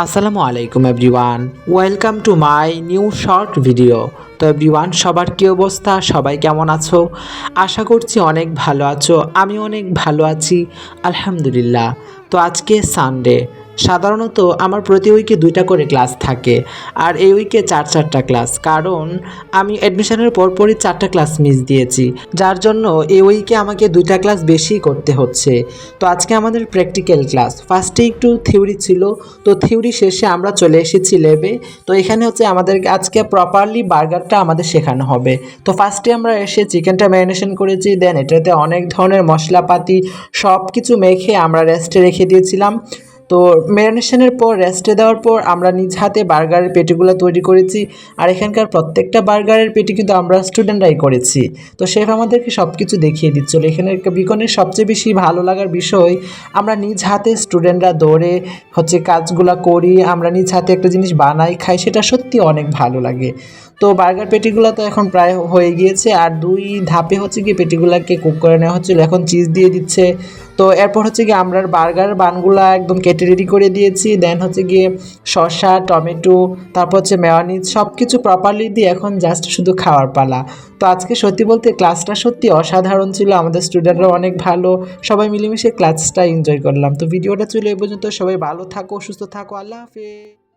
আসসালামু আলাইকুম everyone, welcome to my new short video. তো এভরিওয়ান, সবার কী অবস্থা? সবাই কেমন আছো? আশা করছি অনেক ভালো আছো। আমি অনেক ভালো আছি, আলহামদুলিল্লাহ। তো আজকে সানডে। সাধারণত আমার প্রতি উইকে 2টা করে ক্লাস থাকে, আর এই উইকে 4টা ক্লাস, কারণ আমি অ্যাডমিশনের পরপরই 4টা ক্লাস মিস দিয়েছি, যার জন্য এই উইকে আমাকে 2টা ক্লাস বেশি করতে হচ্ছে। তো আজকে আমাদের প্র্যাকটিক্যাল ক্লাস, ফার্স্টে একটু থিওরি ছিল, তো থিওরি শেষে আমরা চলে এসেছি ল্যাবে। তো এখানে হচ্ছে আমাদেরকে আজকে প্রপারলি বার্গারটা আমাদের শেখানো হবে। তো ফার্স্টে আমরা এসে চিকেনটা ম্যারিনেশন করেছি, দেন এটাতে অনেক ধরনের মশলাপাতি সব কিছু মেখে আমরা রেস্টে রেখে দিয়েছিলাম। তো ম্যারিনেশনের পর রেস্টে দেওয়ার পর আমরা নিজ হাতে বার্গারের পেটিগুলো তৈরি করেছি, আর এখানকার প্রত্যেকটা বার্গারের পেটি কিন্তু আমরা স্টুডেন্টরাই করেছি। তো শেফ আমাদেরকে সব কিছু দেখিয়ে দিচ্ছিল। এখানে বিকনের সবচেয়ে বেশি ভালো লাগার বিষয়, আমরা নিজ হাতে স্টুডেন্টরা দৌড়ে কাজগুলা করি, আমরা নিজ হাতে একটা জিনিস বানাই খাই, সেটা সত্যি অনেক ভালো লাগে। তো বার্গার পেটিগুলো তো এখন প্রায় হয়ে গিয়েছে, আর 2 ধাপে গিয়ে পেটিগুলোকে কুক করে নেওয়া হচ্ছিলো। এখন চিজ দিয়ে দিচ্ছে। তো এরপর গিয়ে আমরা বার্গার বানগুলো একদম কেটে রেডি করে দিয়েছি। দেন গিয়ে শসা, টমেটো, তারপর মেয়োনিজ সব কিছু প্রপারলি দিয়ে এখন জাস্ট শুধু খাওয়ার পালা। তো আজকে সত্যি বলতে ক্লাসটা সত্যি অসাধারণ ছিল। আমাদের স্টুডেন্টরা অনেক ভালো, সবাই মিলেমিশে ক্লাসটা এনজয় করলাম। তো ভিডিওটা ছিল এই পর্যন্ত। সবাই ভালো থাকো, সুস্থ থাকো, আল্লাহ হাফেজ।